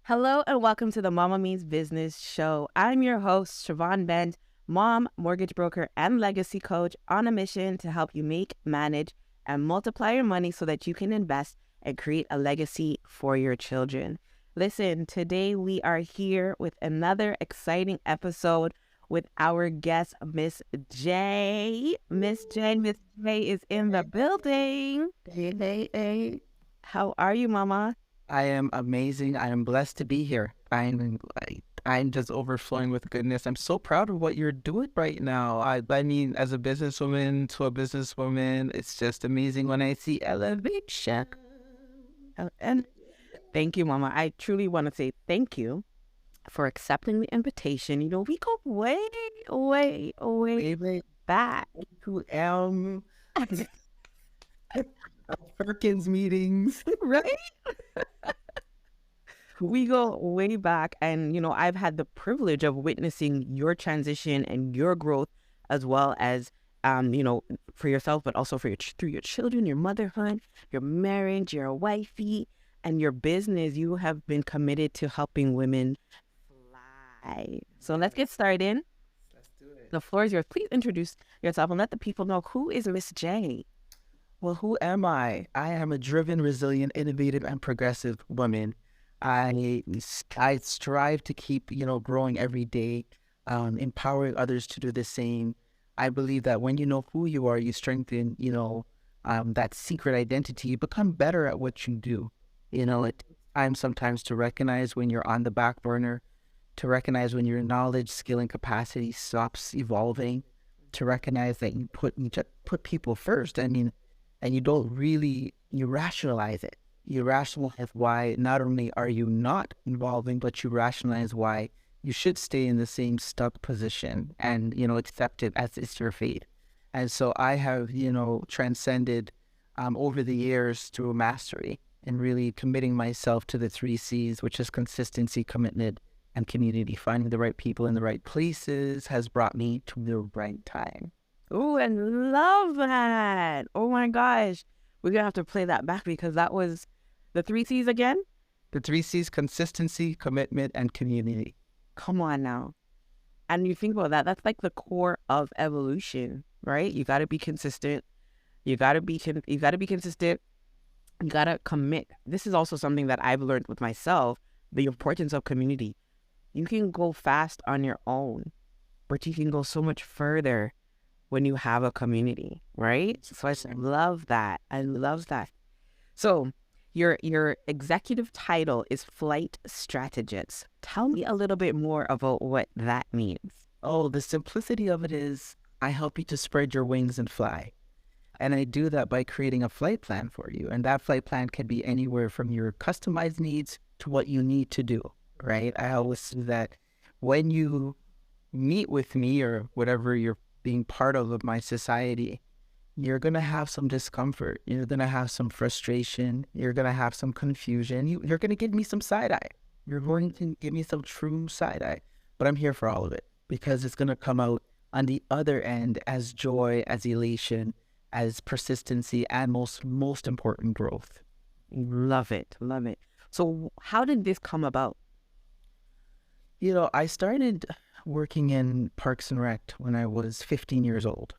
Hello and welcome to the Mama Means Business Show. I'm your host, Siobhan Bent, mom, mortgage broker, and legacy coach on a mission to help you make, manage, and multiply your money so that you can invest and create a legacy for your children. Listen, today we are here with another exciting episode with our guest, Ms. Jai. Ms. Jai is in the building. Hey. How are you, Mama? I am amazing. I am blessed to be here. I'm just overflowing with goodness. I'm so proud of what you're doing right now. I mean, as a businesswoman to a businesswoman, it's just amazing when I see elevation. And thank you, Mama. I truly want to say thank you for accepting the invitation. You know, we go way back. To Perkins meetings, right? We go way back, and you know, I've had the privilege of witnessing your transition and your growth, as well as you know, for yourself, but also for through your children, your motherhood, your marriage, your wifey, and your business. You have been committed to helping women fly. So let's get started. Let's do it. The floor is yours. Please introduce yourself and let the people know who is Miss Jai. Well, who am I? I am a driven, resilient, innovative, and progressive woman. I strive to keep, growing every day, empowering others to do the same. I believe that when you know who you are, you strengthen, that secret identity. You become better at what you do. It takes time sometimes to recognize when you're on the back burner, to recognize when your knowledge, skill, and capacity stops evolving, to recognize that you just put people first. I mean, and you rationalize it. You rationalize why not only are you not evolving, but you rationalize why you should stay in the same stuck position and, accept it as it's your fate. And so I have, transcended over the years through mastery and really committing myself to the 3 C's, which is consistency, commitment, and community. Finding the right people in the right places has brought me to the right time. Oh, and love that. Oh my gosh. We're going to have to play that back because that was the 3 C's again? The 3 C's: consistency, commitment, and community. Come on now. And you think about that, that's like the core of evolution, right? You got to be consistent. You got to be consistent. You got to commit. This is also something that I've learned with myself, the importance of community. You can go fast on your own, but you can go so much further when you have a community, right? So I love that. I love that. So your executive title is flight strategist. Tell me a little bit more about what that means. Oh, the simplicity of it is I help you to spread your wings and fly. And I do that by creating a flight plan for you. And that flight plan can be anywhere from your customized needs to what you need to do, right? I always say that when you meet with me or whatever you're being part of my society, you're going to have some discomfort. You're going to have some frustration. You're going to have some confusion. You're going to give me some side eye. You're going to give me some true side eye. But I'm here for all of it because it's going to come out on the other end as joy, as elation, as persistency, and most important, growth. Love it. Love it. So how did this come about? I started working in Parks and Rec when I was 15 years old.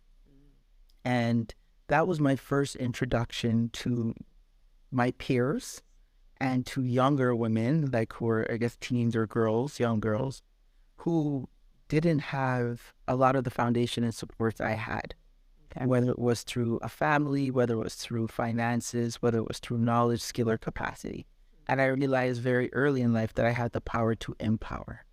And that was my first introduction to my peers and to younger women, like who were, I guess, teens or girls, young girls, who didn't have a lot of the foundation and supports I had, whether it was through a family, whether it was through finances, whether it was through knowledge, skill, or capacity. And I realized very early in life that I had the power to empower.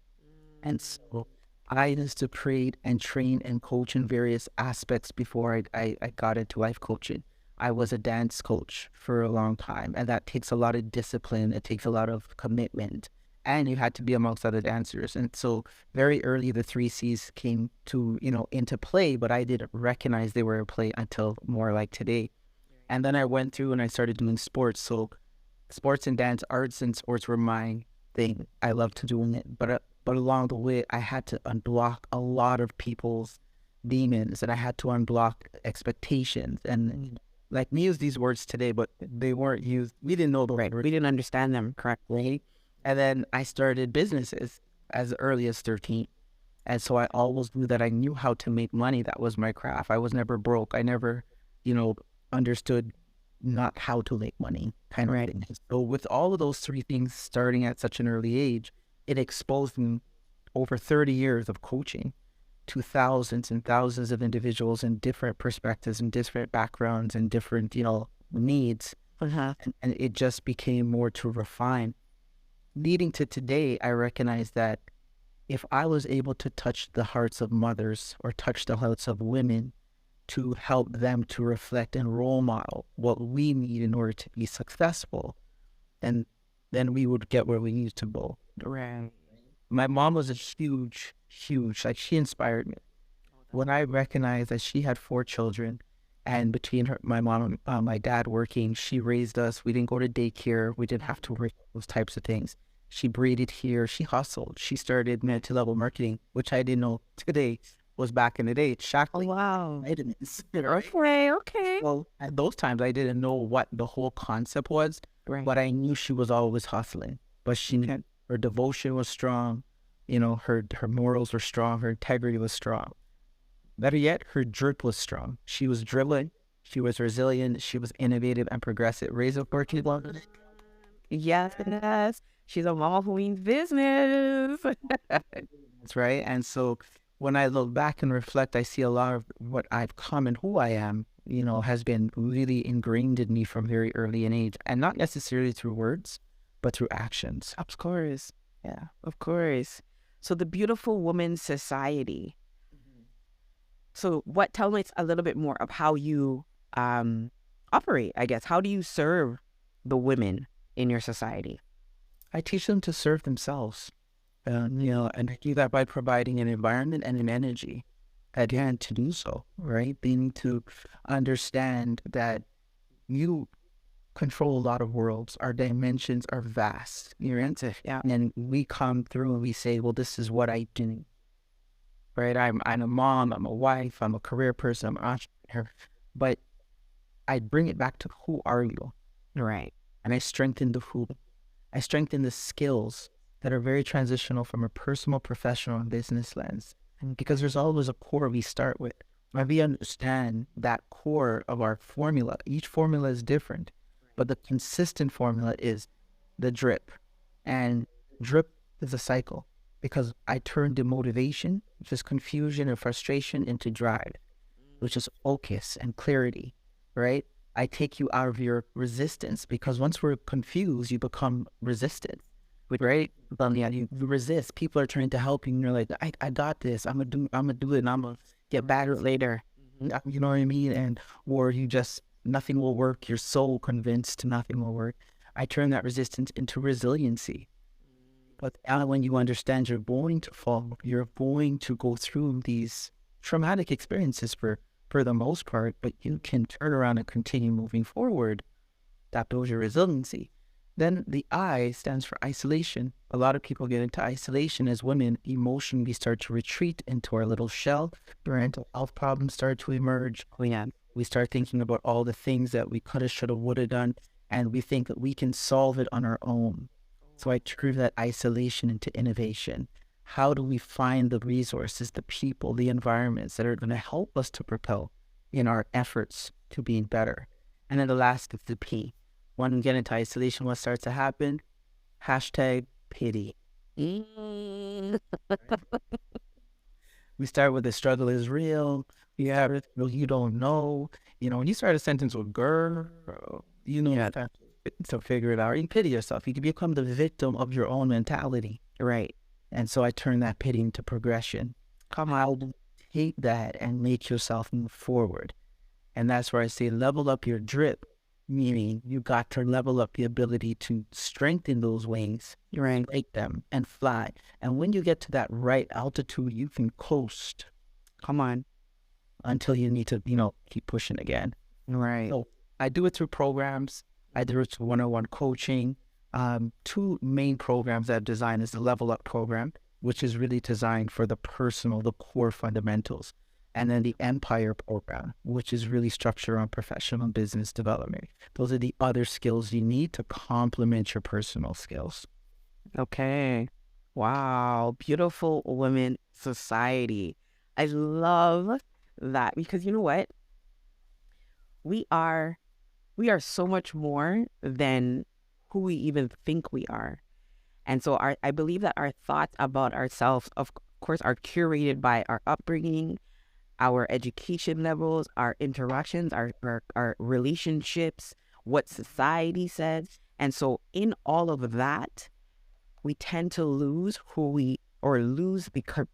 And so I used to create and train and coach in various aspects before I got into life coaching. I was a dance coach for a long time, and that takes a lot of discipline. It takes a lot of commitment, and you had to be amongst other dancers. And so very early, the 3 C's came to, into play, but I didn't recognize they were in play until more like today. And then I went through and I started doing sports. So sports and dance, arts and sports were my thing. I loved to doing it, but along the way, I had to unblock a lot of people's demons, and I had to unblock expectations. And like, we use these words today, but they weren't used. We didn't know the Right. words, We didn't understand them correctly. and then I started businesses as early as 13. And so I always knew that I knew how to make money. That was my craft. I was never broke. I never, you know, understood not how to make money kind of Right. thing. So with all of those three things starting at such an early age, it exposed me over 30 years of coaching to thousands and thousands of individuals in different perspectives and different backgrounds and different, needs. Uh-huh. And it just became more to refine. Leading to today, I recognize that if I was able to touch the hearts of mothers or touch the hearts of women to help them to reflect and role model what we need in order to be successful, then we would get where we need to go. Right. My mom was a huge, like, she inspired me. When I recognized that she had 4 children, and between her, my mom and my dad working, she raised us. We didn't go to daycare. We didn't have to worry those types of things. She braided here. She hustled. She started multi-level marketing, which I didn't know today was back in the day. Shackley Wow. vitamins. Okay. Okay. Well, at those times, I didn't know what the whole concept was, Right. but I knew she was always hustling. But her devotion was strong. Her morals were strong. Her integrity was strong. Better yet, her drip was strong. She was dribbling. She was resilient. She was innovative and progressive. Raise up for people. Yes. She's a mama who means business. That's right. And so when I look back and reflect, I see a lot of what I've come and who I am, has been really ingrained in me from very early an age. And not necessarily through words, but through actions. Of course. Yeah, of course. So the Beautiful Woman Society. So tell me a little bit more of how you operate, I guess. How do you serve the women in your society? I teach them to serve themselves, and I do that by providing an environment and an energy, again, to do so, right? They need to understand that you control a lot of worlds. Our dimensions are vast. You're into, Yeah. and we come through and we say, well, this is what I do, right? I'm a mom, I'm a wife, I'm a career person, I'm an entrepreneur, but I bring it back to who are you? Right. And I strengthen the who. I strengthen the skills that are very transitional from a personal, professional, and business lens. And because there's always a core we start with. When we understand that core of our formula, each formula is different, but the consistent formula is the drip. And drip is a cycle, because I turn the motivation, which is confusion and frustration, into drive, which is focus and clarity, right? I take you out of your resistance, because once we're confused, you become resistant, right? Then yeah, you resist. People are trying to help you, and you're like, I got this. I'm gonna do it, and I'm gonna get better later. You know what I mean? Or you just, nothing will work. You're so convinced nothing will work. I turn that resistance into resiliency. But now when you understand you're going to fall, you're going to go through these traumatic experiences for the most part, but you can turn around and continue moving forward. That builds your resiliency. Then the I stands for isolation. A lot of people get into isolation as women. Emotionally start to retreat into our little shell. Mental health problems start to emerge. We start thinking about all the things that we could have, should have, would have done, and we think that we can solve it on our own. So I turn that isolation into innovation. How do we find the resources, the people, the environments that are going to help us to propel in our efforts to being better? And then the last is the P. When we get into isolation, what starts to happen? Hashtag pity. We start with the struggle is real. Yeah, you don't know. When you start a sentence with girl, to figure it out. You pity yourself. You can become the victim of your own mentality. Right. And so I turn that pity into progression. How to take that and make yourself move forward. And that's where I say level up your drip, meaning you got to level up the ability to strengthen those wings, break them, and fly. And when you get to that right altitude, you can coast. Come on. Until you need to, keep pushing again. Right. So I do it through programs. I do it through one-on-one coaching. 2 main programs that I've designed is the Level Up program, which is really designed for the personal, the core fundamentals. and then the Empire program, which is really structured on professional business development. Those are the other skills you need to complement your personal skills. Okay. Wow. Beautiful women society. I love that because you know what? We are we are so much more than who we even think we are. And so I believe that our thoughts about ourselves, of course, are curated by our upbringing, our education levels, our interactions, our relationships, what society says. And so in all of that, we tend to lose who we or lose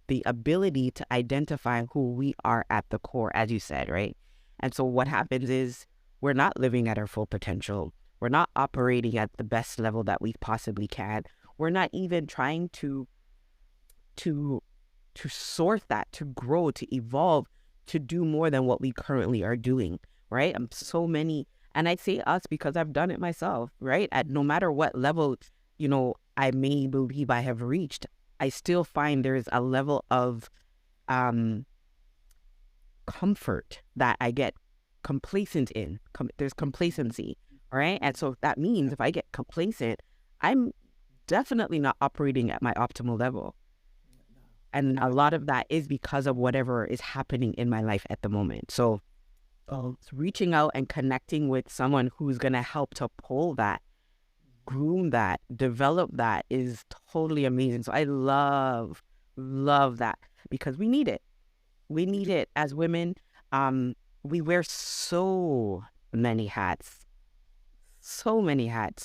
the ability to identify who we are at the core, as you said, right? And so what happens is we're not living at our full potential. We're not operating at the best level that we possibly can. We're not even trying to to source that, to grow, to evolve, to do more than what we currently are doing, right? So many, and I say us because I've done it myself, right? At no matter what level, I may believe I have reached, I still find there's a level of um, comfort that I get complacent in. There's complacency, right? And so that means if I get complacent, I'm definitely not operating at my optimal level. And a lot of that is because of whatever is happening in my life at the moment. So reaching out and connecting with someone who's going to help to pull that, groom that, develop that is totally amazing. So I love that because we need it. We need it as women. We wear so many hats,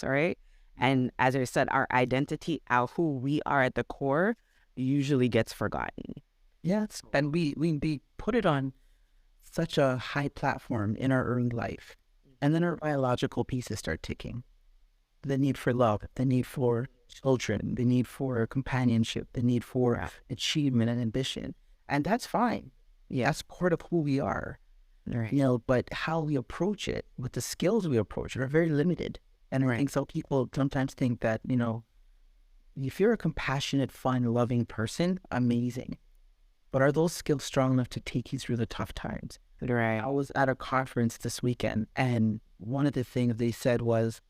right? And as I said, our identity, who we are at the core, usually gets forgotten. Yes, and we put it on such a high platform in our early life, and then our biological pieces start ticking. The need for love, the need for children, the need for companionship, the need for achievement and ambition, and that's fine. Yeah, that's part of who we are. Right. But how we approach it, with the skills we approach it, are very limited. And I think so. People sometimes think that if you're a compassionate, fun, loving person, amazing. But are those skills strong enough to take you through the tough times? Right. I was at a conference this weekend, and one of the things they said was,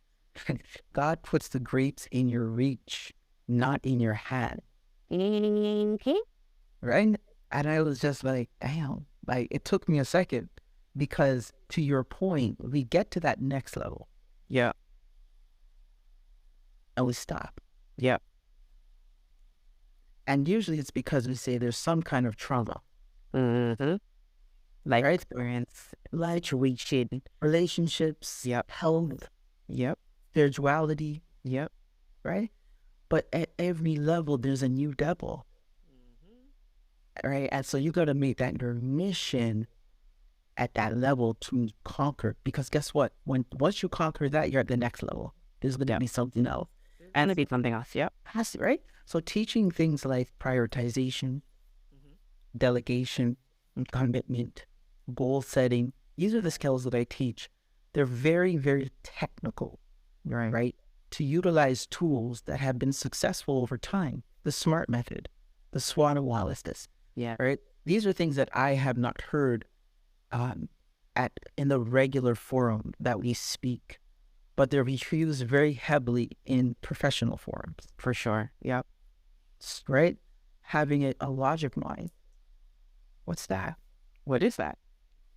God puts the grapes in your reach, not in your hand. Right? And I was just like, damn. Like, it took me a second because, to your point, we get to that next level. Yeah. And we stop. Yeah. And usually it's because we say there's some kind of trauma. Mm-hmm. Life experience, life situation, relationships, health, spirituality, right? But at every level, there's a new devil, right? And so you got to make that your mission at that level to conquer. Because guess what? Once you conquer that, you're at the next level. There's going to be something else. And it'll be something else, Has to, right? So teaching things like prioritization, delegation, commitment, goal setting, these are the skills that I teach. They're very, very technical, right? To utilize tools that have been successful over time. The SMART method, the SWOT analysis, right? These are things that I have not heard in the regular forum that we speak, but they're used very heavily in professional forums. For sure. Yep. Right? Having a logic mind. What's that? What is that?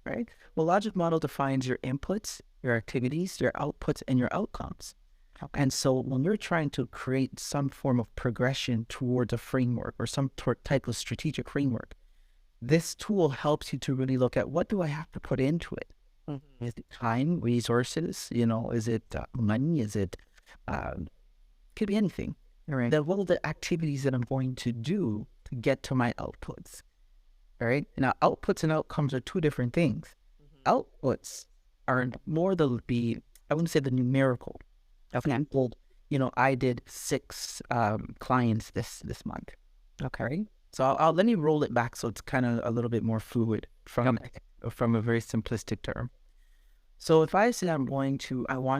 Right? Well, logic model defines your inputs, your activities, your outputs, and your outcomes. Okay. And so when you're trying to create some form of progression towards a framework or some type of strategic framework, this tool helps you to really look at, what do I have to put into it? Is it time, resources? Is it money? Is it, could be anything. Right. Then what are the activities that I'm going to do to get to my outputs? Right? Now, outputs and outcomes are two different things. Outputs are more I wouldn't say the numerical. For example, I did 6 clients this month. Okay. Right? So I'll let me roll it back so it's kind of a little bit more fluid from a very simplistic term. So if I say I want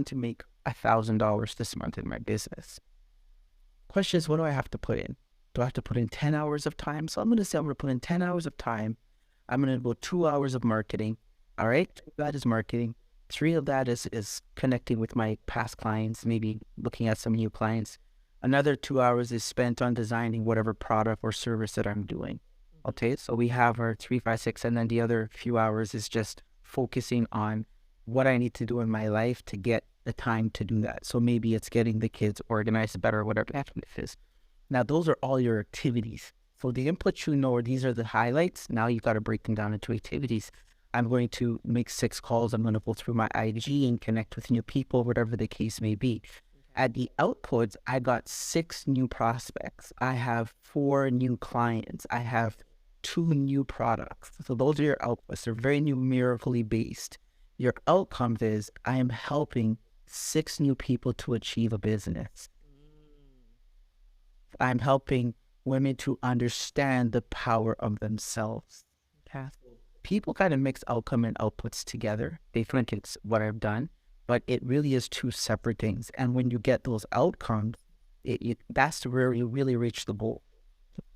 to make $1,000 this month in my business, question is, what do I have to put in? Do I have to put in 10 hours of time? So I'm going to say I'm going to put in 10 hours of time I'm going to go 2 hours of marketing. All right. That is marketing. Three of that is connecting with my past clients, maybe looking at some new clients. Another 2 hours is spent on designing whatever product or service that I'm doing. Okay. So we have our 3, 5, 6, and then the other few hours is just focusing on what I need to do in my life to get the time to do that. So maybe it's getting the kids organized better, whatever that is. Now, those are all your activities. So the inputs you know, these are the highlights. Now you've got to break them down into activities. I'm going to make 6 calls. I'm going to go through my IG and connect with new people, whatever the case may be. At the outputs, I got 6 new prospects. I have 4 new clients. I have 2 new products. So those are your outputs. They're very numerically based. Your outcomes is I am helping 6 new people to achieve a business. I'm helping women to understand the power of themselves. Okay. People kind of mix outcome and outputs together. They think it's what I've done, but it really is 2 separate things. And when you get those outcomes, that's where you really reach the goal.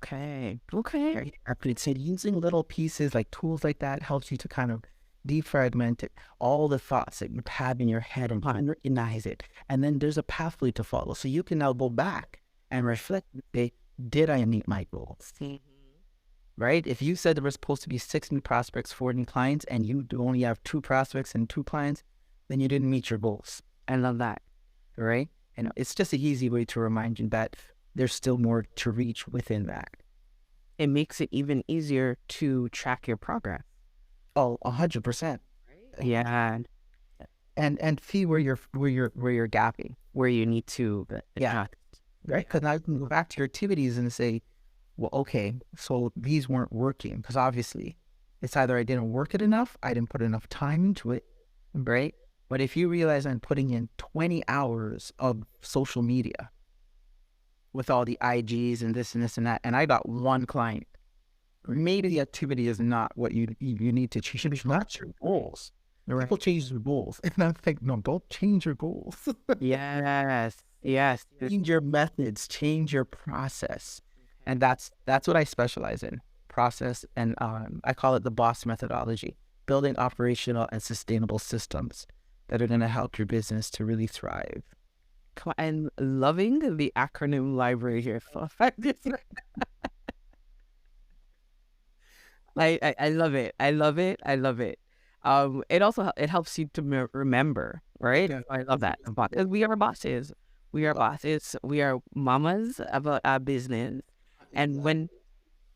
Okay. Okay. After it's using little pieces like tools like that helps you to kind of defragment it, all the thoughts that you have in your head and recognize it. And then there's a pathway to follow. So you can now go back and reflect and say, did I meet my goals? Right? If you said there was supposed to be 6 new prospects, 4 new clients, and you only have 2 prospects and 2 clients, then you didn't meet your goals. I love that. Right? And it's just an easy way to remind you that there's still more to reach within that. It makes it even easier to track your progress. Oh, 100%. Yeah. And see where you're gapping, Where you need to adjust. Right? Because now you can go back to your activities and say, well, okay, so these weren't working because obviously it's either I didn't work it enough, I didn't put enough time into it, right? But if you realize I'm putting in 20 hours of social media with all the IGs and this and this and that, and I got 1 client, maybe the activity is not what you need to change. It's not your goals. Right. People change their goals. And I think, no, don't change your goals. Yes. Yes. Change your methods, change your process. And that's what I specialize in, process. And I call it the BOSS methodology, building operational and sustainable systems that are going to help your business to really thrive. I'm loving the acronym library here. I love it. I love it. I love it. It also it helps you to remember, right? Yeah. I love that. Because we are bosses. We are bosses. We are mamas of a business. And when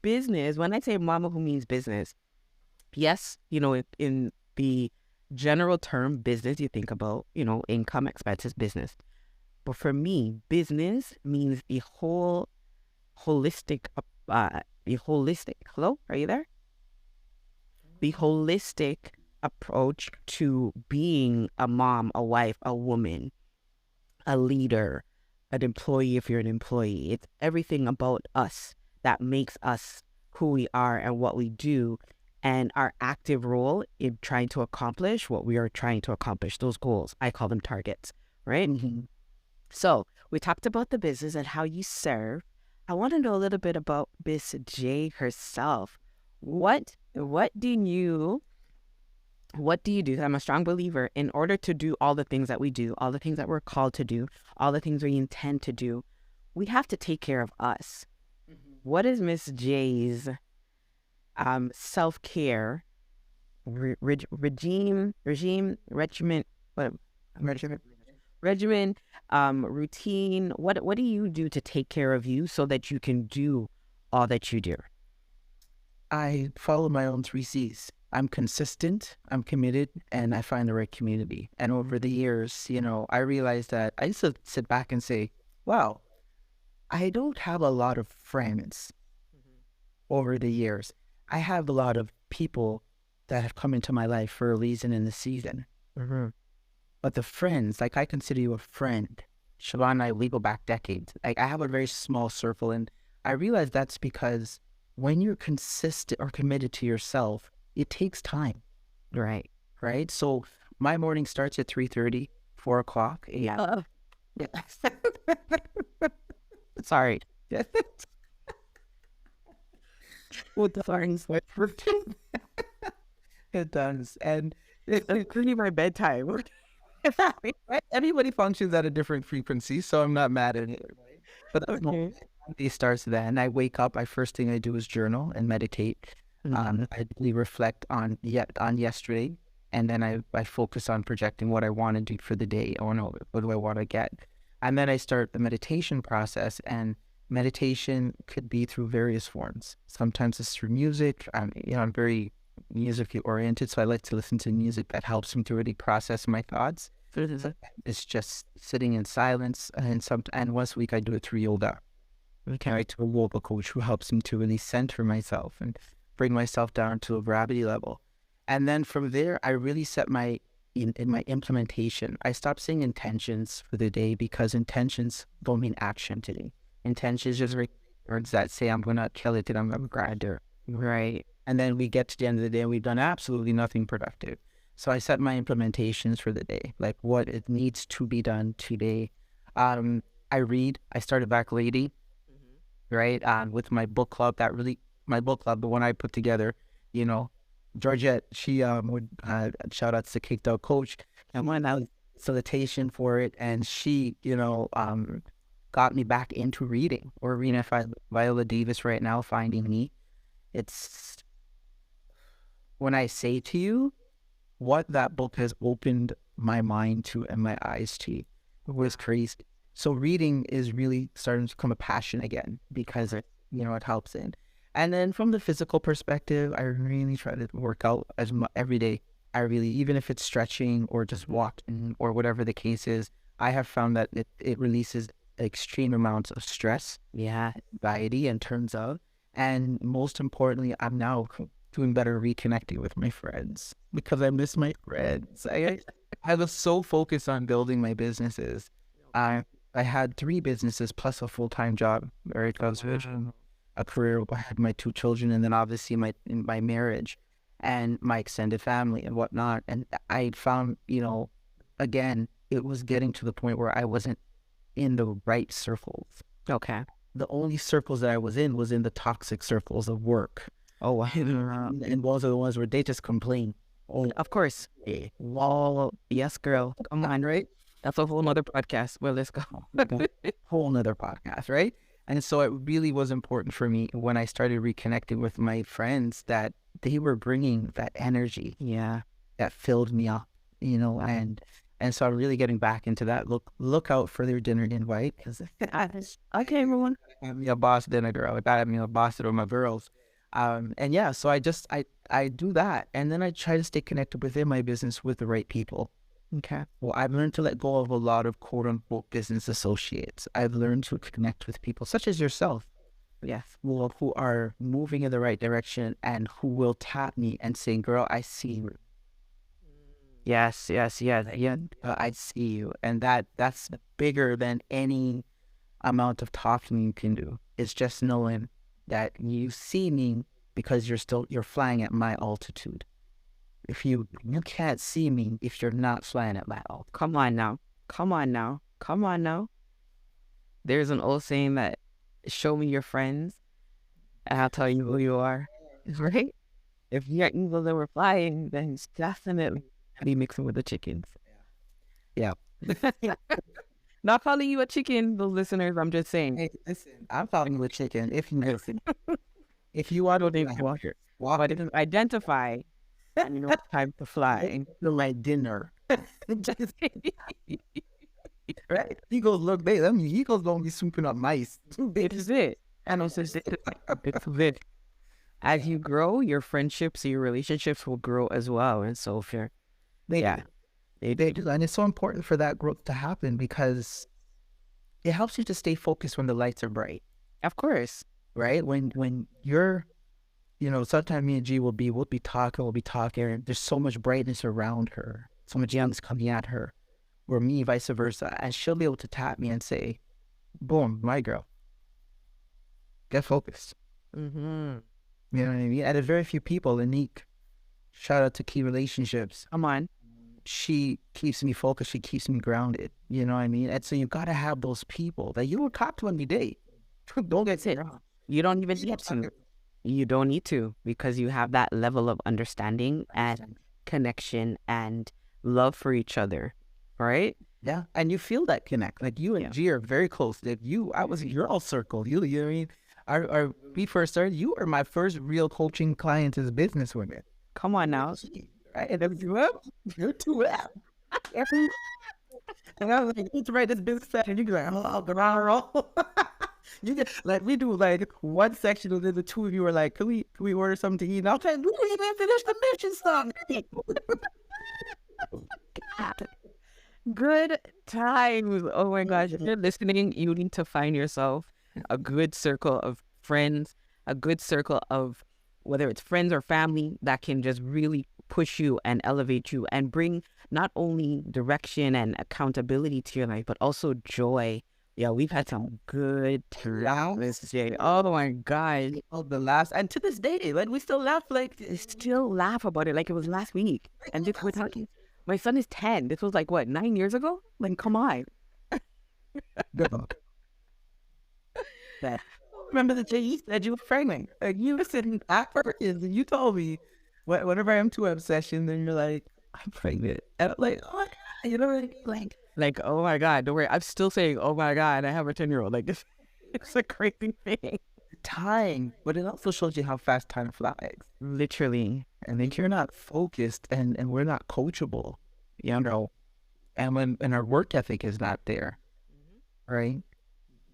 I say mama who means business, yes, in the general term business, you think about, income, expenses, business. But for me, business means the holistic, hello, are you there? The holistic approach to being a mom, a wife, a woman, a leader, an employee if you're an employee. It's everything about us that makes us who we are and what we do and our active role in trying to accomplish what we are trying to accomplish, those goals. I call them targets, right? Mm-hmm. So we talked about the business and how you serve. I want to know a little bit about Miss Jai herself. What do you do? I'm a strong believer in order to do all the things that we do, all the things that we're called to do, all the things we intend to do, we have to take care of us. Mm-hmm. What is Miss Jai's self-care regimen, routine? What do you do to take care of you so that you can do all that you do? I follow my own 3 C's. I'm consistent, I'm committed, and I find the right community. And over the years, I realized that I used to sit back and say, wow, I don't have a lot of friends. Over the years. I have a lot of people that have come into my life for a reason in the season. Mm-hmm. But the friends, like I consider you a friend. Siobhan and I, we go back decades. I have a very small circle, and I realize that's because when you're consistent or committed to yourself, it takes time. Right. Right? So my morning starts at 3:30, 4 o'clock. Yeah. Sorry. with the things like it does. And It's pretty my bedtime. everybody functions at a different frequency, so I'm not mad at it. Right? But that's not Okay. my day starts then. I wake up, first thing I do is journal and meditate. I really reflect on yesterday, and then I focus on projecting what I want to do for the day. Or no, what do I want to get? And then I start the meditation process, and meditation could be through various forms. Sometimes it's through music. I'm very musically oriented, so I like to listen to music that helps me to really process my thoughts. It's just sitting in silence, and once a week I do it through yoga. Okay. Right, to a yoga coach who helps me to really center myself and bring myself down to a gravity level. And then from there, I really set in my implementation. I stopped saying intentions for the day because intentions don't mean action to me. Intentions just words that say I'm gonna kill it and I'm gonna grind. Right. And then we get to the end of the day and we've done absolutely nothing productive. So I set my implementations for the day, like what it needs to be done today. I read. I started back lady, right? With my book club, my book club, the one I put together, Georgette, she would shout out to Kicked Out Coach, and when I was facilitation for it, and she, got me back into reading. Or reading Viola Davis right now, Finding Me. It's when I say to you what that book has opened my mind to and my eyes to, it was crazy. So reading is really starting to become a passion again because it helps in. And then from the physical perspective, I really try to work out every day. Even if it's stretching or just walking or whatever the case is, I have found that it releases extreme amounts of stress, anxiety in terms of, and most importantly, I'm now doing better reconnecting with my friends because I miss my friends. I was so focused on building my businesses. I had 3 businesses plus a full-time job, right? I was a career. I had my 2 children, and then obviously my marriage and my extended family and whatnot. And I found, again, it was getting to the point where I wasn't in the right circles. Okay. The only circles that I was in the toxic circles of work. Oh, wow. And those are the ones where they just complain. Oh, Of course. Well, yes, girl. Come on, right? That's a whole nother podcast. Well, let's go. whole nother podcast, right? And so it really was important for me when I started reconnecting with my friends that they were bringing that energy, that filled me up, and so I'm really getting back into that. Look out for their dinner invite. Okay, everyone. Have me a boss dinner girl. I gotta have me a boss dinner with my girls. So I do that, and then I try to stay connected within my business with the right people. Okay. Well, I've learned to let go of a lot of quote unquote business associates. I've learned to connect with people such as yourself. Yes. Who are moving in the right direction and who will tap me and say, girl, I see you. Yes. I see you. And that's bigger than any amount of talking you can do. It's just knowing that you see me because you're flying at my altitude. If you can't see me if you're not flying at my altitude. Come on now. There's an old saying that show me your friends and I'll tell you who you are. Right? If you're evil and we're flying, then it's definitely be mixing with the chickens. Yeah. Not calling you a chicken, the listeners, I'm just saying. Hey, listen, I'm calling you a chicken. If you listen, if you want to but it doesn't identify, it's time to fly. my dinner. Right? Eagles look, eagles don't be swooping up mice. It is it. And it's it. As you grow, your friendships, your relationships will grow as well. And so if you're, They do. And it's so important for that growth to happen because it helps you to stay focused when the lights are bright. Of course. Right? When you're, sometimes me and G we'll be talking, and there's so much brightness around her, so much young's coming at her, or me, vice versa. And she'll be able to tap me and say, boom, my girl, get focused. Mm-hmm. You know what I mean? And there's very few people, Unique, shout out to Key Relationships. Come on. She keeps me focused. She keeps me grounded. You know what I mean? And so you got to have those people that you will talk to every day. Don't get it. You don't even get to. You don't need to because you have that level of understanding and Understand. connection and love for each other, right? Yeah, and you feel that connect. Like you and Yeah. G are very close. Like I was in your all circle. You know what I mean? We first started. You were my first real coaching client as a business woman. Come on now. Right? And then you're too well. And I was like, let's write this business section. And you go like, oh, girl. You get like we do like one section and then the two of you are like, can we order something to eat? And I was like, we didn't even finish the mission song. Good times. Oh my gosh. If you're listening, you need to find yourself a good circle of friends, a good circle of whether it's friends or family that can just really push you and elevate you and bring not only direction and accountability to your life, but also joy. Yeah, we've had some good times, Miss Jay. Oh my gosh. Oh, the last, and to this day, like we still laugh like Still laugh about it like it was last week. And this we're talking. My son is 10. This was like what, 9 years ago? Like, come on. that. Remember the day you said you were pregnant? Like you were sitting at first, and you told me, whenever I'm too obsession, then you're like, I'm pregnant, and I'm like, oh my god, you know what I mean? Like, oh my God, don't worry. I'm still saying, oh my God, I have a 10-year-old. Like, it's a crazy thing. Time, but it also shows you how fast time flies. Literally. And if you're not focused and we're not coachable, you know, and when our work ethic is not there, right?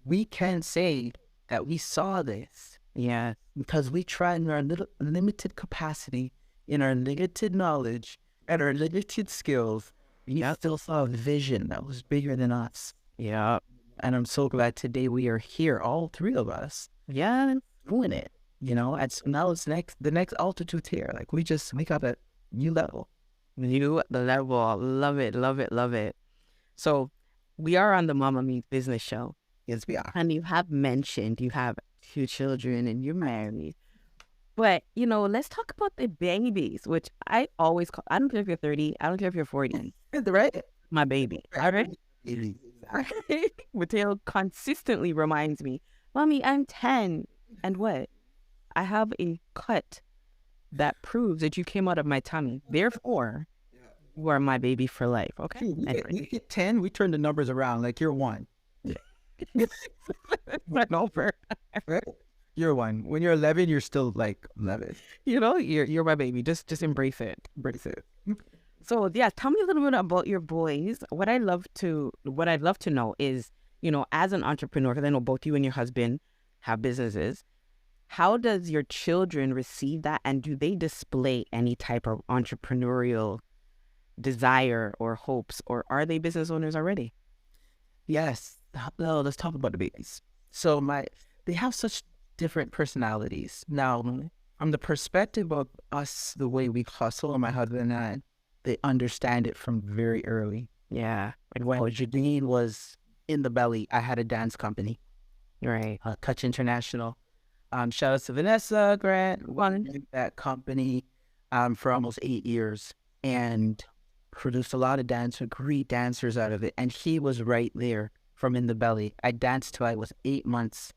We can say that we saw this Yeah. because we tried in our little limited capacity, in our limited knowledge, and our limited skills. We still saw a vision that was bigger than us. Yeah. And I'm so glad today we are here, all three of us, Yeah. doing it. You know, and so now it's the next altitude tier. Like we got a new level. New the level. Love it. Love it. Love it. So we are on the Mama Meet Business Show. Yes, we are. And you have mentioned you have 2 children and you're married. But, let's talk about the babies, which I always call, I don't care if you're 30, I don't care if you're 40, Right? my baby. All right? Mateo consistently reminds me, Mommy, I'm 10. And what? I have a cut that proves that you came out of my tummy. Therefore, you are my baby for life. Okay? Anyway. You get 10, we turn the numbers around like you're 1. But over. Right? You're 1. When you're 11, you're still like 11. You're my baby. Just embrace it. Embrace it. So yeah, tell me a little bit about your boys. What I'd love to know is, as an entrepreneur, because I know both you and your husband have businesses, how does your children receive that, and do they display any type of entrepreneurial desire or hopes, or are they business owners already? Yes. No, let's talk about the babies. So they have such different personalities. Now, from the perspective of us, the way we hustle, my husband and I, they understand it from very early. Yeah. And when Jadine was in the belly, I had a dance company, Right. Kutch International. Shout out to Vanessa Grant, running that company for almost 8 years and produced a lot of great dancers out of it. And he was right there from in the belly. I danced till I was 8 months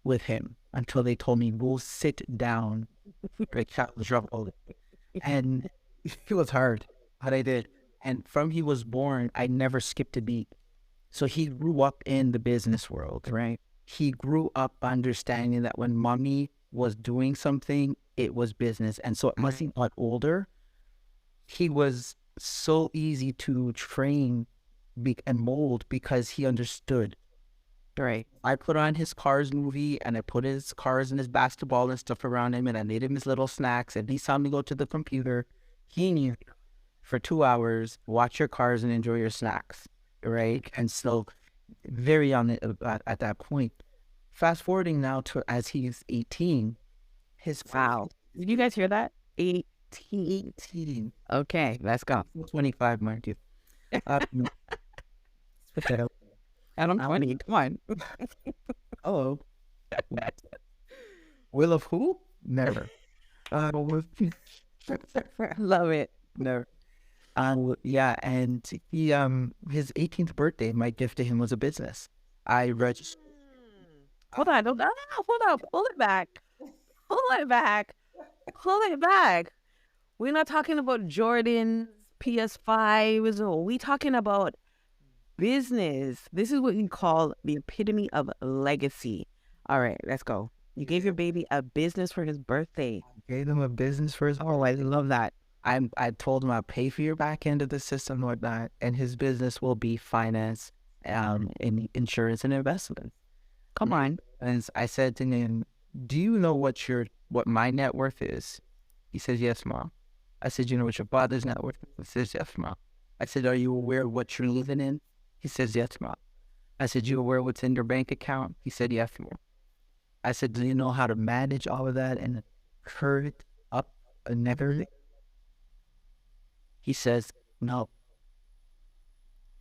with him until they told me, go sit down. And it was hard, but I did. And from he was born, I never skipped a beat. So he grew up in the business world, right? He grew up understanding that when mommy was doing something, it was business. And so once he got older, he was so easy to train and mold because he understood. Right. I put on his Cars movie and I put his cars and his basketball and stuff around him and I made him his little snacks and he saw me go to the computer. He knew for 2 hours, watch your cars and enjoy your snacks, right? And so very on it at that point. Fast forwarding now to as he's 18, Wow. Did you guys hear that? 18. Okay, let's go. 25, mind you. And I'm 20. Come on. Oh. Will of who? Never. Love it. Never. Yeah, and he his 18th birthday, my gift to him was a business. I registered. Hold on. Hold on. Pull it back. Pull it back. Pull it back. We're not talking about Jordan's PS5s. We talking about business. This is what you call the epitome of legacy. All right, let's go. You gave your baby a business for his birthday. Gave him a business for his. Oh, I love that. I told him I'll pay for your back end of the system and whatnot, and his business will be finance, in insurance and investment. Come on. And I said to him, "Do you know what my net worth is?" He says, "Yes, mom." I said, "You know what your father's net worth is?" He says, "Yes, mom." I said, "Are you aware of what you're living in?" He says, "Yes, mom." I said, "You aware what's in your bank account?" He said, "Yes, mom." I said, "Do you know how to manage all of that and curve it up and everything?" He says, "No."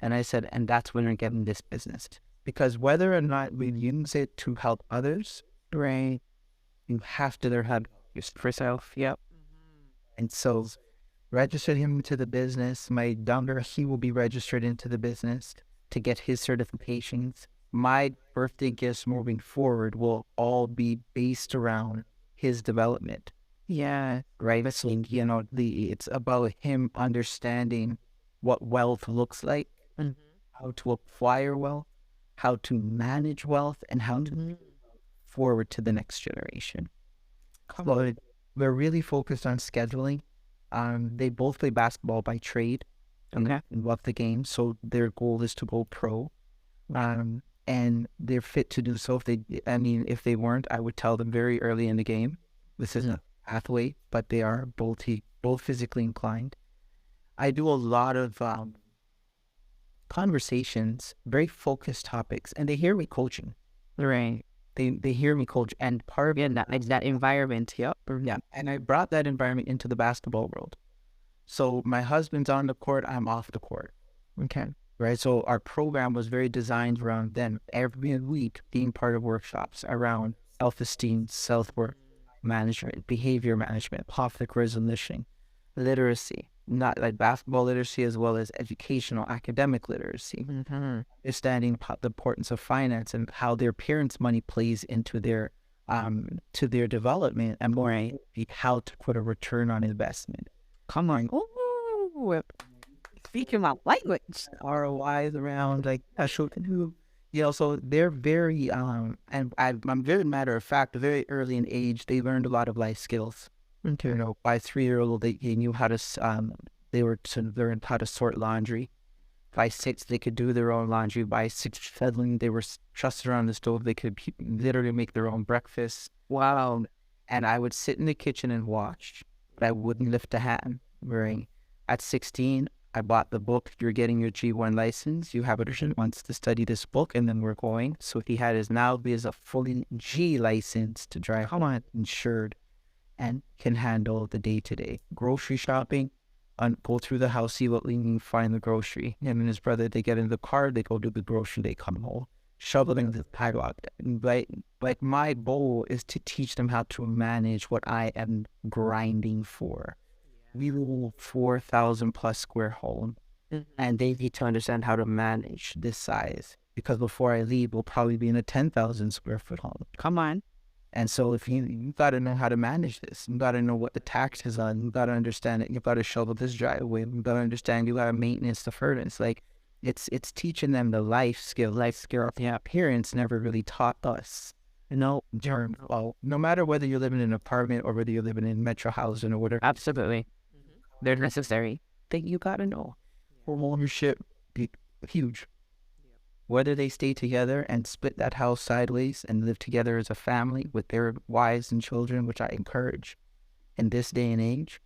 And I said, "And that's when we're getting this business. Because whether or not we use it to help others, Right. you have to learn how to use it for yourself." Yep. And so registered him into the business. My younger, he will be registered into the business to get his certifications. My birthday gifts moving forward will all be based around his development. Yeah. Right? So, it's about him understanding what wealth looks like, Mhm. how to acquire wealth, how to manage wealth, and how to Mhm. forward to the next generation. Come on. So we're really focused on scheduling. They both play basketball by trade Okay. and love the game. So their goal is to go pro. And they're fit to do so. If they weren't, I would tell them very early in the game, this isn't a pathway, but they are both physically inclined. I do a lot of conversations, very focused topics, and they hear me coaching. Right. They hear me coach, and part of Yeah, that environment. Yep. yeah, and I brought that environment into the basketball world. So my husband's on the court, I'm off the court. Okay. Right. So our program was very designed around them every week being part of workshops around self-esteem, self-worth management, behavior management, conflict resolution, literacy, not like basketball literacy as well as educational academic literacy, Mm-hmm. understanding the importance of finance and how their parents' money plays into their to their development, and more how to put a return on investment. Come on. Ooh, speaking my language. ROIs around like who, so they're very I'm very matter of fact, very early in age, they learned a lot of life skills. Okay. By 3 year old, they knew how to they were to learn how to sort laundry. By 6, they could do their own laundry. By 6, 7, they were trusted around the stove. They could literally make their own breakfast. Wow. And I would sit in the kitchen and watch, but I wouldn't lift a hand. Right. At 16, I bought the book, "You're getting your G1 license. You have a months to study this book, and then we're going." So he had his a fully G license to drive on, insured, and can handle the day-to-day. Grocery shopping, go through the house, see what we need, find the grocery. Him and his brother, they get in the car, they go do the grocery, they come home, shovel in the padlock. Like my goal is to teach them how to manage what I am grinding for. We live 4,000 plus square home, and they need to understand how to manage this size, because before I leave, we'll probably be in a 10,000 square foot home. Come on. And so if you got to know how to manage this, you got to know what the taxes are, you got to understand it, you got to shovel this driveway, you got to understand, you got to maintenance the furnace. Like it's teaching them the life skill yeah, parents never really taught us. No matter whether you're living in an apartment or whether you're living in metro housing or whatever, Absolutely. They're necessary. that you got to know. Home ownership, huge. Whether they stay together and split that house sideways and live together as a family with their wives and children, which I encourage in this day and age,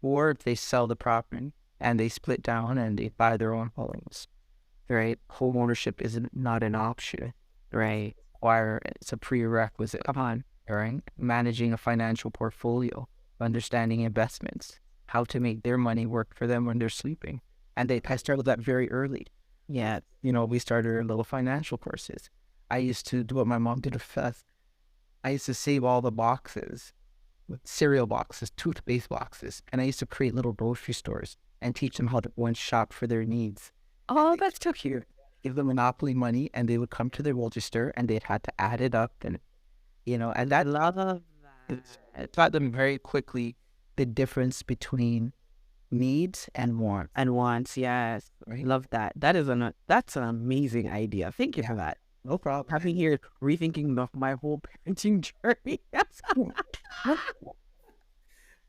or if they sell the property and they split down and they buy their own homes, right? Home ownership is not an option, right? It's a prerequisite. Come on, right? Managing a financial portfolio, understanding investments, how to make their money work for them when they're sleeping. And I started that very early. Yeah, we started little financial courses. I used to do what my mom did with I used to save all the boxes, with cereal boxes, toothpaste boxes, and I used to create little grocery stores and teach them how to go and shop for their needs. Oh, that's so cute. Give them Monopoly money, and they would come to the register, and they'd had to add it up, and and that Love that. I taught them very quickly the difference between needs and wants. And wants, yes. Right? Love that. That's an amazing idea. Thank you for that. No problem. Having here rethinking my whole parenting journey.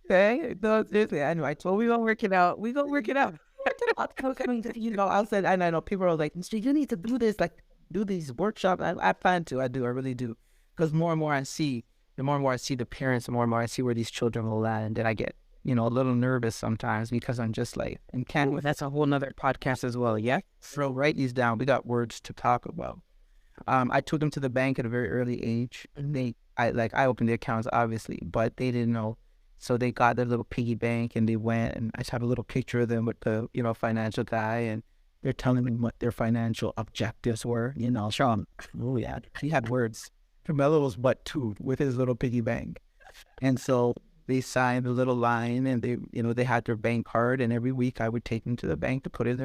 Okay, no, seriously, I know. I told we gonna work it out. We gonna work it out. I said, and I know people are like, "Mr. You need to do this, like, do these workshops." I plan to. I do. I really do. Because more and more I see, the more and more I see the parents, the more and more I see where these children will land, and I get, a little nervous sometimes because I'm just like, and Ooh, that's a whole nother podcast as well. Yeah. So write these down. We got words to talk about. I took them to the bank at a very early age. I opened the accounts obviously, but they didn't know. So they got their little piggy bank and they went, and I just have a little picture of them with the, financial guy, and they're telling me what their financial objectives were, Sean. Oh yeah, he had words. Carmelo was but two with his little piggy bank. And so they signed a little line, and they had their bank card, and every week I would take them to the bank to put in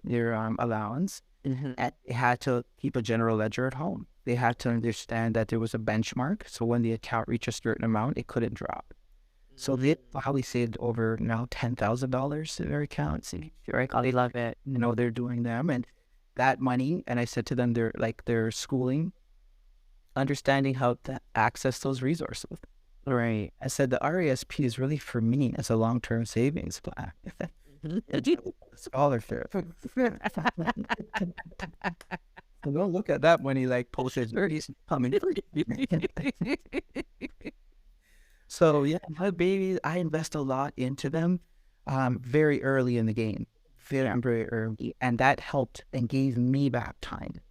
their allowance. And they had to keep a general ledger at home. They had to understand that there was a benchmark, so when the account reached a certain amount, it couldn't drop. So they probably saved over now $10,000 in their accounts. Right? I love it. They're doing them, and that money. And I said to them, their schooling, understanding how to access those resources. Right. I said the RASP is really for me as a long-term savings plan. Scholarship. Don't look at that when he posted 30s coming. So yeah, my babies, I invest a lot into them very early in the game, very early, and that helped and gave me back time.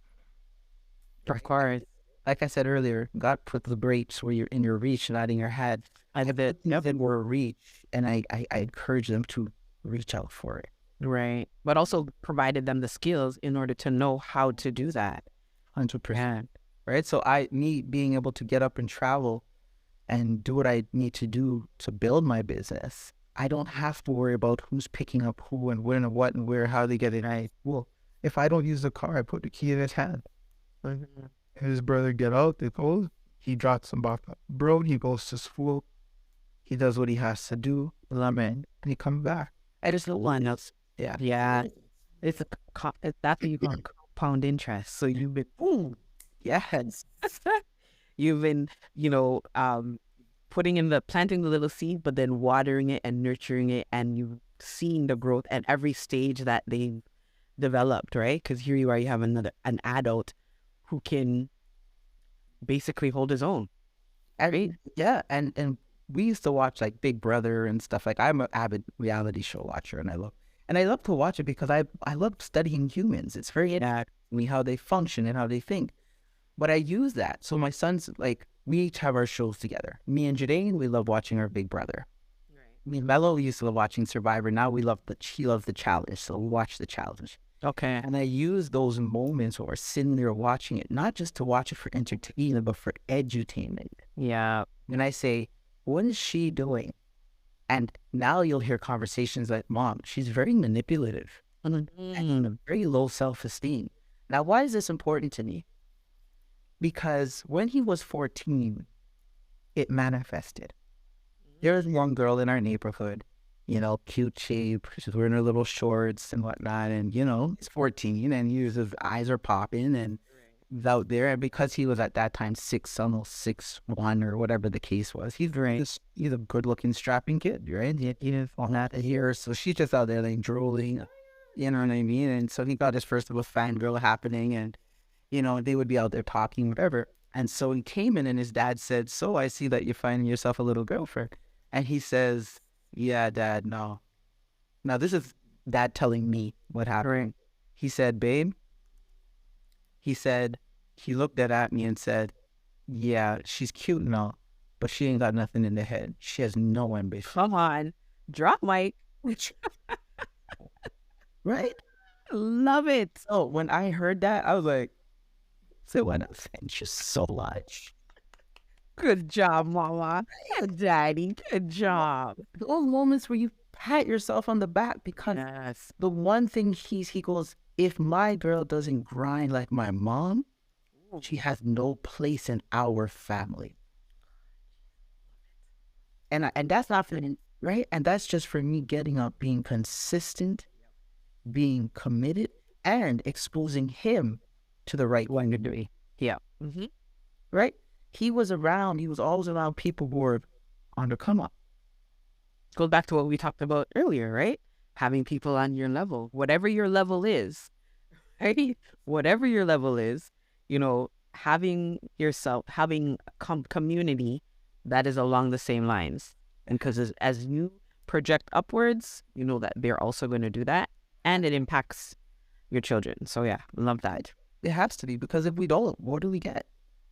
Of course. Like I said earlier, God put the brakes where you're in your reach, not in your head. I have that were reach, and I encourage them to reach out for it. Right. But also provided them the skills in order to know how to do that. 100%. Right? So me being able to get up and travel and do what I need to do to build my business, I don't have to worry about who's picking up who and when and what and where, how they get it. Well, if I don't use the car, I put the key in his hand. His brother get out, they go, he drops him off. Bro, he goes to school. He does what he has to do. And he comes back. I just don't want else. Yeah. Yeah. That's what you call compound interest. So you've been, yes. You've been, planting the little seed, but then watering it and nurturing it, and you've seen the growth at every stage that they've developed, right? Because here you are, you have an adult who can basically hold his own. Right? Yeah, and we used to watch Big Brother and stuff. I'm an avid reality show watcher, and I love to watch it because I love studying humans. It's very interesting me how they function and how they think. But I use that. So my son's we each have our shows together. Me and Jadane, we love watching our Big Brother. Right. Me and Mello used to love watching Survivor. Now she loves the challenge, so we watch the challenge. Okay. And I use those moments where we're sitting there watching it, not just to watch it for entertainment, but for edutainment. Yeah. And I say, what is she doing? And now you'll hear conversations like, Mom, she's very manipulative and very low self-esteem. Now, why is this important to me? Because when he was 14, it manifested. There was one girl in our neighborhood, cute shape. She's wearing her little shorts and whatnot. And, he's 14 and his eyes are popping and he's out there. And because he was at that time 6'1" or whatever the case was, he's a good looking strapping kid, right? He is on that here. So she's just out there drooling, you know what I mean? And so he got his first little fangirl happening, and they would be out there talking, whatever. And so he came in and his dad said, so I see that you're finding yourself a little girlfriend. And he says, yeah, Dad, no. Now, this is Dad telling me what happened. Right. He said, babe, he looked at me and said, yeah, she's cute and all, but she ain't got nothing in the head. She has no ambition. Come on. Drop mic. Right? Love it. So when I heard that, I was like, so I thank you so much. Good job, Mama. Good Daddy. Good job. Those moments where you pat yourself on the back because the one thing he goes, if my girl doesn't grind like my mom, she has no place in our family. And that's not for me, right? And that's just for me getting up, being consistent, being committed, and exposing him to the right one to do it. Yeah. Mm-hmm. Right? He was around. He was always around people who were on the come up. Goes back to what we talked about earlier, right? Having people on your level, whatever your level is, right? Whatever your level is, you know, having yourself, having community that is along the same lines. And because as you project upwards, you know that they're also going to do that. And it impacts your children. So yeah, love that. It has to be, because if we don't, what do we get?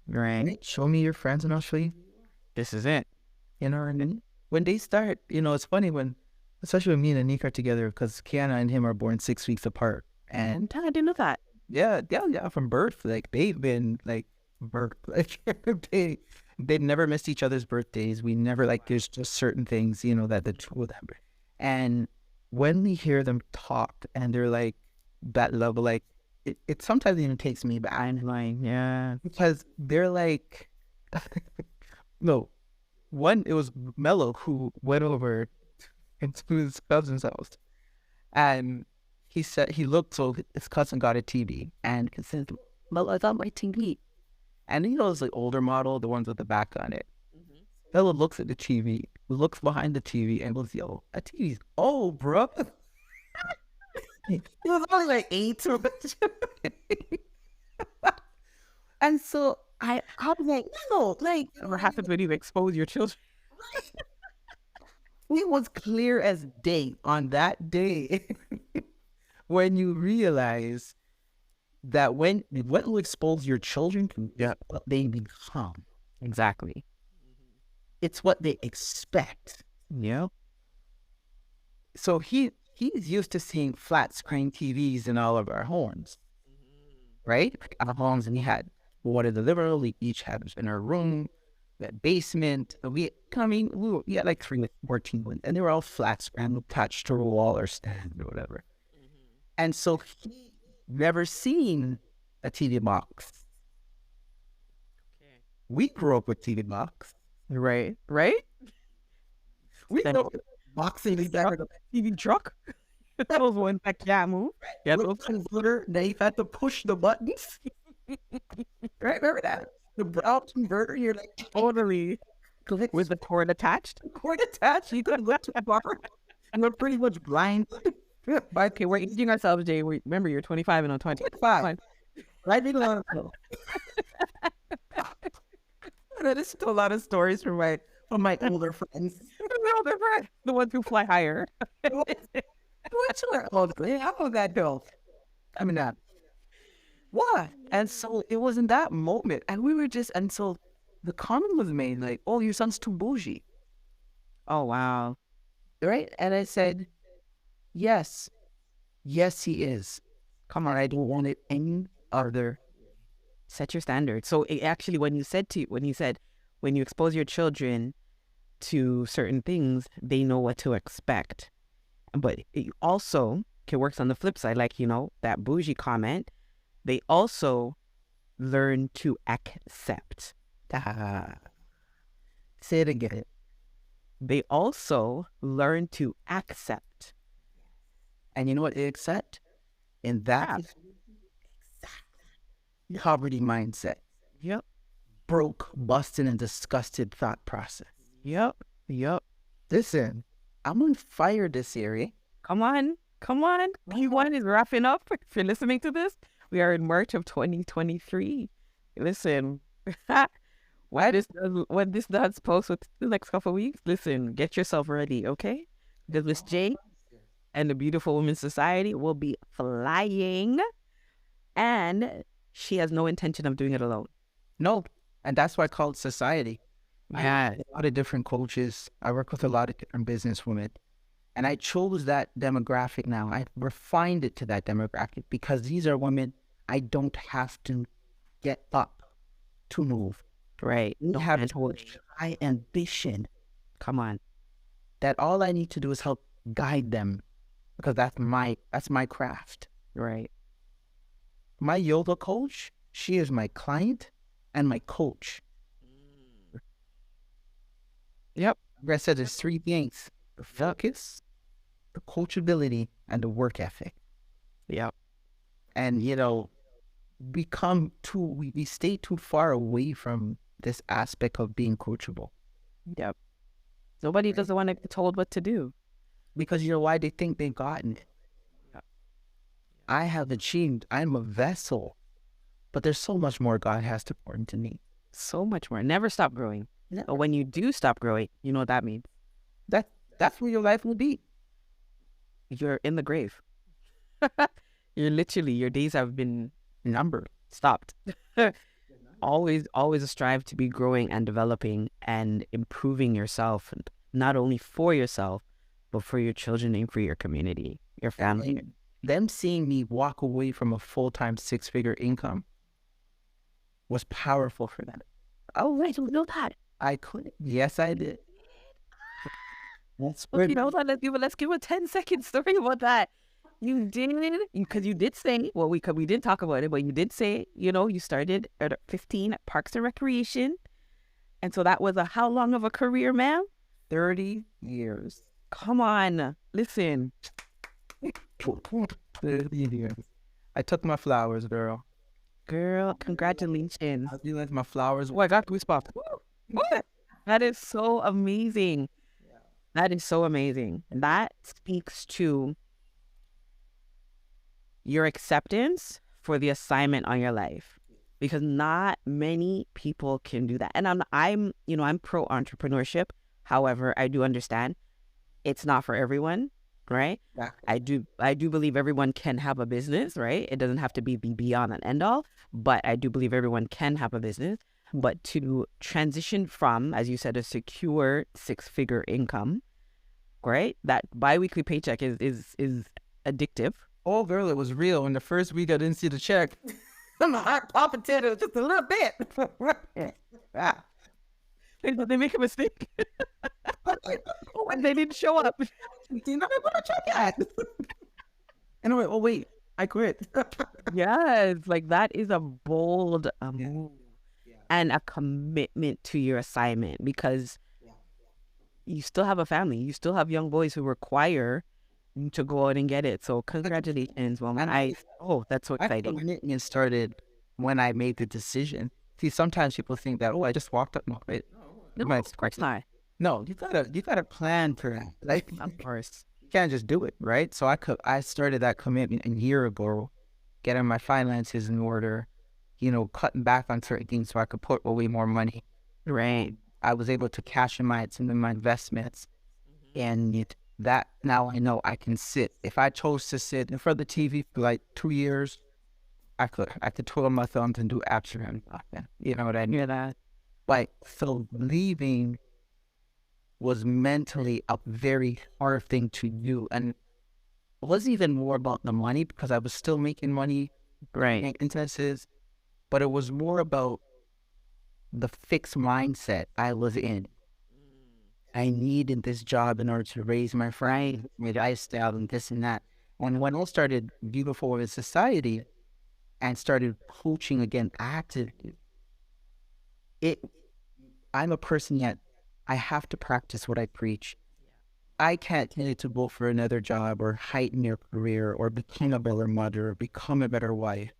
Right. Show me your friends and I'll show you. This is it. You know, and then when they start, you know, it's funny when, especially when me and Anik are together, because Kiana and him are born 6 weeks apart. And I didn't know that. yeah, from birth. Like, they've been like birth. Like, they've never missed each other's birthdays. We never, like, there's just certain things, you know, that the two of them. And when we hear them talk and they're like that level, like, it sometimes even takes me back. I'm like, yeah. Because they're like, no, one, it was Mello who went over into his cousin's house, and he said he looked, so his cousin got a TV, and he said, Mello, I got my TV. And you know, it's like older model, the ones with the back on it. Mm-hmm. Mello looks at the TV, looks behind the TV, and goes, yo, that TV's old, bro. He was only like 8. And so I was like, no, like, What happens when you expose your children? it was clear as day on that day when you realize that when you expose your children to what they become, Exactly. it's what they expect. Yeah. So he's used to seeing flat screen TVs in all of our homes, right? Our homes, and we had one in the living room. We each had in our room, that basement. We had like 3 or 14 ones, and they were all flat screen attached to a wall or stand or whatever. And so he never seen a TV box. Okay. We grew up with TV box. Right. Right. We Then grew up with boxing truck, TV truck. That was one that can't move. Yeah. with converter. They had to push the buttons. Right? Remember that? The brown converter. You're like, Totally. click With the cord attached. cord attached. You couldn't look to the bar. And we're pretty much blind. Okay, we're aging ourselves, Jay. Remember, you're 25 and I'm 20. 25. Right? There's still a lot of stories from my older friends. No, they're right. The ones who fly higher. What's how that go? I mean, that. What? And so it was in that moment, and we were just, and so the comment was made, like, "Oh, your son's too bougie," Oh, wow. right? And I said, "Yes, yes, he is. Come on, I don't want it any other." Set your standards. So it actually, when you said when you expose your children to certain things, they know what to expect. But it also works on the flip side, like, you know, that bougie comment. They also learn to accept. Say it again. They also learn to accept. And you know what they accept? In that poverty mindset. Yep. Broke, busted, and disgusted thought process. Yep. Listen, I'm on fire this year. Come on. Q1 is wrapping up. If you're listening to this, we are in March of 2023. Listen, when this does post with the next couple of weeks, listen, get yourself ready, okay? Because Miss J and the Beautiful Women's Society will be flying, and she has no intention of doing it alone. No, and that's why I call it society. Yeah. A lot of different coaches. I work with a lot of different businesswomen. And I chose that demographic now. I refined it to that demographic because these are women I don't have to get up to move. Right. They have high ambition. Come on. That all I need to do is help guide them because that's my craft. Right. My yoga coach, she is my client and my coach. Yep. Like I said, there's three things: the focus, the coachability, and the work ethic. Yep. And we stay too far away from this aspect of being coachable. Yep. Nobody Right? doesn't want to be told what to do. Because why they think they've gotten it. Yep. I have achieved. I'm a vessel, but there's so much more God has to pour into me. So much more. Never stop growing. But Never. when you do stop growing, you know what that means. That's where your life will be. You're in the grave. You're literally, your days have been Number. stopped. Always strive to be growing and developing and improving yourself, not only for yourself, but for your children and for your community, your family. And them seeing me walk away from a full-time six-figure income was powerful for them. Oh, I don't know that. I couldn't. Yes, I did. That's Okay, good. hold on. Let's give a 10-second story about that. You did, because you did say, well, we did talk about it, but you did say, you started at 15 at Parks and Recreation. And so that was how long of a career, ma'am? 30 years. Come on, listen. 30 years. I took my flowers, girl. Girl, congratulations. I realized my flowers. Oh, I got goosebumps. That is so amazing. That is so amazing. That speaks to your acceptance for the assignment on your life, because not many people can do that. And I'm pro entrepreneurship. However, I do understand it's not for everyone, right? Exactly. I do believe everyone can have a business, right? It doesn't have to be the beyond and end all, but I do believe everyone can have a business. But to transition from, as you said, a secure six-figure income, right? That biweekly paycheck is addictive. Oh, girl, it was real. In the first week, I didn't see the check. I'm a hot potato just a little bit. Ah. They make a mistake. And they didn't show up. You know what I check at? And I went, oh, wait, I quit. Yes, like that is a bold move Yeah. and a commitment to your assignment, because you still have a family. You still have young boys who require you to go out and get it. So congratulations, woman. That's so My exciting. commitment started when I made the decision. See, sometimes people think that, oh, I just walked up. No, wait. No, of course not. No, you gotta plan for that. Like, Of course. you can't just do it, right? So I started that commitment a year ago, getting my finances in order, cutting back on certain things so I could put away more money. Right. I was able to cash in some of my investments, and that now I know I can sit. If I chose to sit in front of the TV for like 2 years, I could twiddle my thumbs and do absolutely nothing. You know what I mean? Hear that? Like, so leaving was mentally a very hard thing to do, and it wasn't even more about the money because I was still making money, Right. paying expenses, but it was more about the fixed mindset I was in. I needed this job in order to raise my friend, my lifestyle, and this and that. When I started Beautiful Women Society and started coaching again actively, I'm a person that I have to practice what I preach. I can't tell you to go for another job or heighten your career or become a better mother or become a better wife.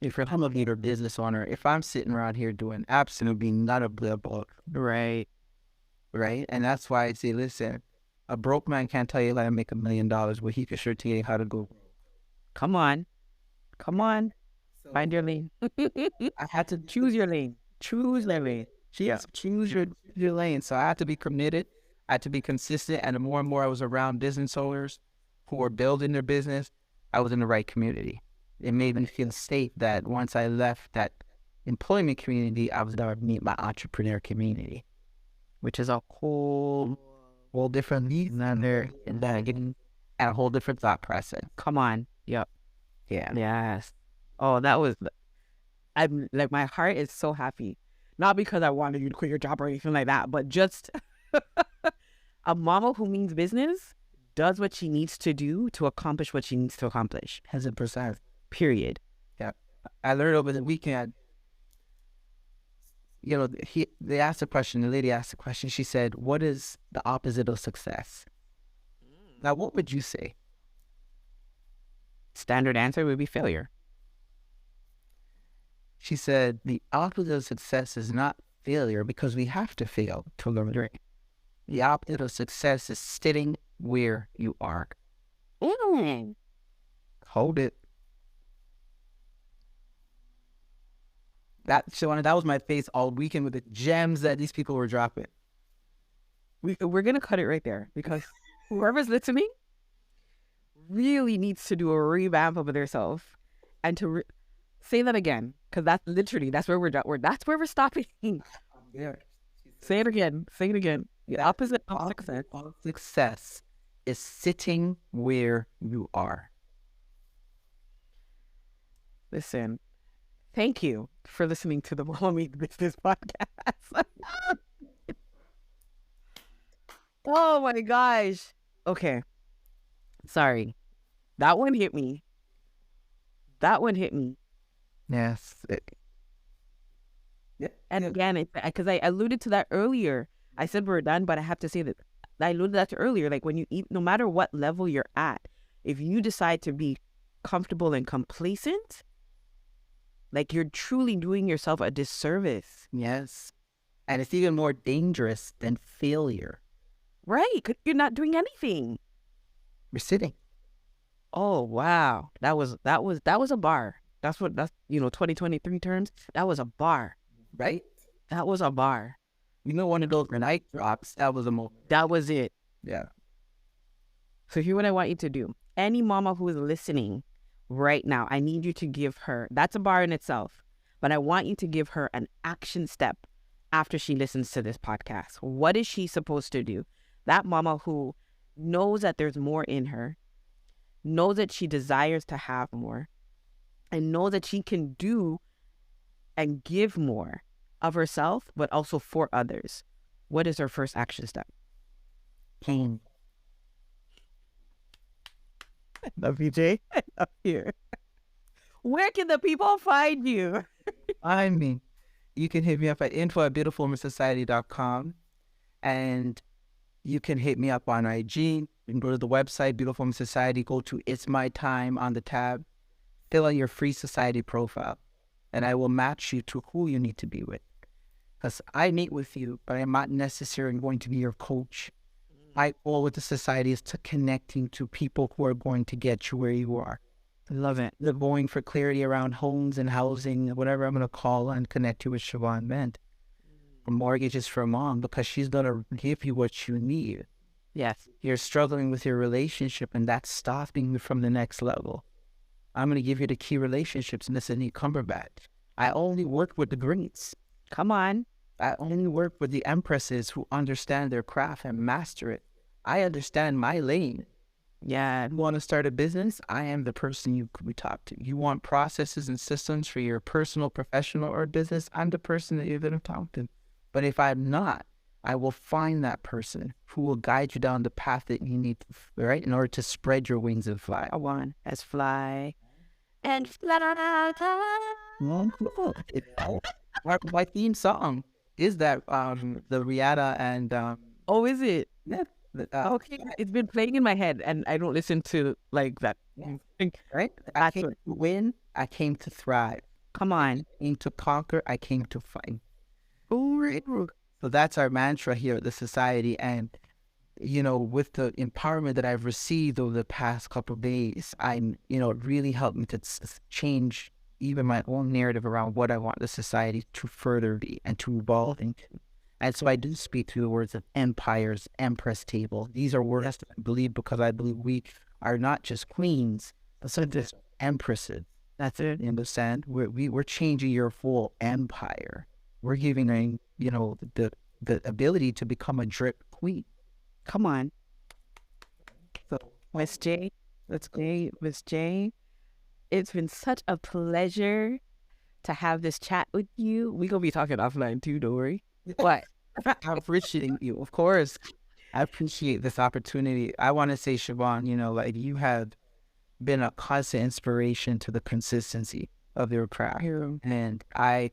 If I'm a leader business owner, if I'm sitting around here doing absolutely none of the above, Right. right? And that's why I say, listen, a broke man can't tell you how to make $1 million, but he can sure tell you how to go. Come on. Come on. Find your lane. I had to Choose your lane. Choose your lane. choose your lane. So I had to be committed. I had to be consistent. And the more and more I was around business owners who were building their business, I was in the right community. It made me feel safe that once I left that employment community, I was going to meet my entrepreneur community, Which is a whole different needs and a whole different thought process. come on. Yep. Yeah. Yes. Oh, I'm like, my heart is so happy. Not because I wanted you to quit your job or anything like that, but just a mama who means business does what she needs to do to accomplish what she needs to accomplish. 100%. Period. Yeah. I learned over the weekend, they asked a question, the lady asked a question. She said, what is the opposite of success? Now, what would you say? Standard answer would be failure. She said, the opposite of success is not failure, because we have to fail to learn. The opposite of success is sitting where you are. Hold it. Shawana, that was my face all weekend with the gems that these people were dropping. We're going to cut it right there, because whoever's listening really needs to do a revamp of themselves and to say that again, because that's where we're stopping. Yeah. Say it again. The opposite of success. Success is sitting where you are. Listen, thank you for listening to the Mama Meet Business podcast. Oh my gosh. Okay. Sorry. That one hit me. Yes. And again, because I alluded to that earlier. I said we're done, but I have to say that I alluded that to earlier. Like when you eat, no matter what level you're at, if you decide to be comfortable and complacent, like you're truly doing yourself a disservice. Yes. And it's even more dangerous than failure. Right. Because you're not doing anything. You're sitting. Oh, wow. That was a bar. That's 2023 terms. That was a bar. Right? That was a bar. One of those night drops, that was a moment. That was it. Yeah. So here's what I want you to do. Any mama who is listening right now, I need you to give her, that's a bar in itself, but I want you to give her an action step after she listens to this podcast. What is she supposed to do? That mama who knows that there's more in her, knows that she desires to have more, and knows that she can do and give more of herself, but also for others. What is her first action step? Pain. Love you, Jay. I love you. Where can the people find you? I mean, you can hit me up at info@beautifulwomansociety.com, and you can hit me up on IG. You can go to the website, Beautiful Woman Society, go to It's My Time on the tab, fill out your free society profile, and I will match you to who you need to be with. Because I meet with you, but I'm not necessarily going to be your coach. My goal with the society is to connect you to people who are going to get you where you are. I love it. They're going for clarity around homes and housing, whatever I'm going to call and connect you with Siobhan Ment. Mortgages for mom, because she's going to give you what you need. Yes. You're struggling with your relationship and that's stopping you from the next level. I'm going to give you the key relationships, and this is Nick Cumberbatch. I only work with the greats. Come on. I only work with the empresses who understand their craft and master it. I understand my lane. Yeah. You want to start a business? I am the person you could talk to. You want processes and systems for your personal, professional, or business? I'm the person that you're going to talk to. But if I'm not, I will find that person who will guide you down the path that you need to, right, in order to spread your wings and fly. I want as fly and fly. My theme song is that the Rihanna and Oh, is it? yeah, Okay, it's been playing in my head, and I don't listen to like that. right. I came to win. I came to thrive. Come on. I came to conquer. I came to fight. Ooh. So that's our mantra here at the society. And, with the empowerment that I've received over the past couple of days, it really helped me to change even my own narrative around what I want the society to further be and to evolve into. And so I do speak to the words of empires, empress table. These are words that I believe, because I believe we are not just queens, but so just empresses. That's it. You understand? We're changing your full empire. We're giving the ability to become a drip queen. Come on. So, Miss J, Miss J, it's been such a pleasure to have this chat with you. We're going to be talking offline too, don't worry. What? I appreciate you, of course. I appreciate this opportunity. I want to say, Siobhan, you have been a constant inspiration to the consistency of your craft. And I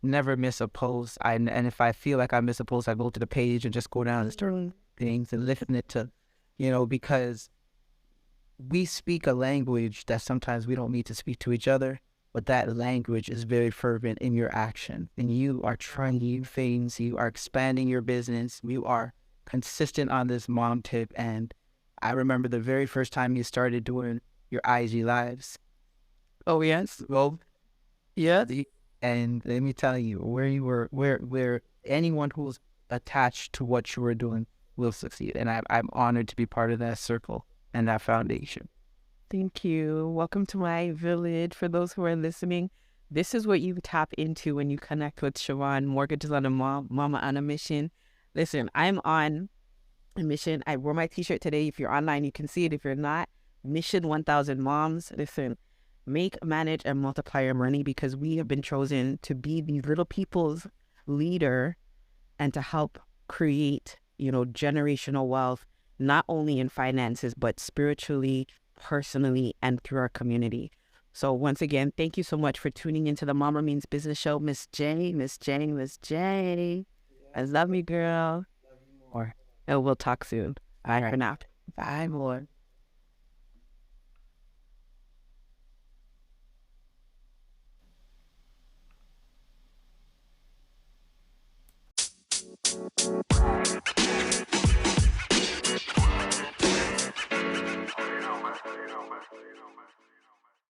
never miss a post. And if I feel like I miss a post, I go to the page and just go down and start things and listen it to, because we speak a language that sometimes we don't need to speak to each other, but that language is very fervent in your action. And you are trying new things, you are expanding your business, you are consistent on this mom tip. And I remember the very first time you started doing your IG lives. Oh yes. Well, Yes. and let me tell you, where you were, where anyone who's attached to what you were doing will succeed. And I'm honored to be part of that circle and that foundation. Thank you. Welcome to my village. For those who are listening, this is what you tap into when you connect with Siobhan. Mortgage is on a mama on a mission. Listen, I'm on a mission. I wore my t-shirt today. If you're online, you can see it. If you're not, Mission 1000 Moms. Listen, make, manage, and multiply your money, because we have been chosen to be these little people's leader and to help create, generational wealth, not only in finances, but spiritually, personally, and through our community. So once again, thank you so much for tuning into the Mama Means Business Show. Miss Jai, Miss Jai, Miss Jai. I love you, girl. Or And we'll talk soon. Bye for now. Bye, more.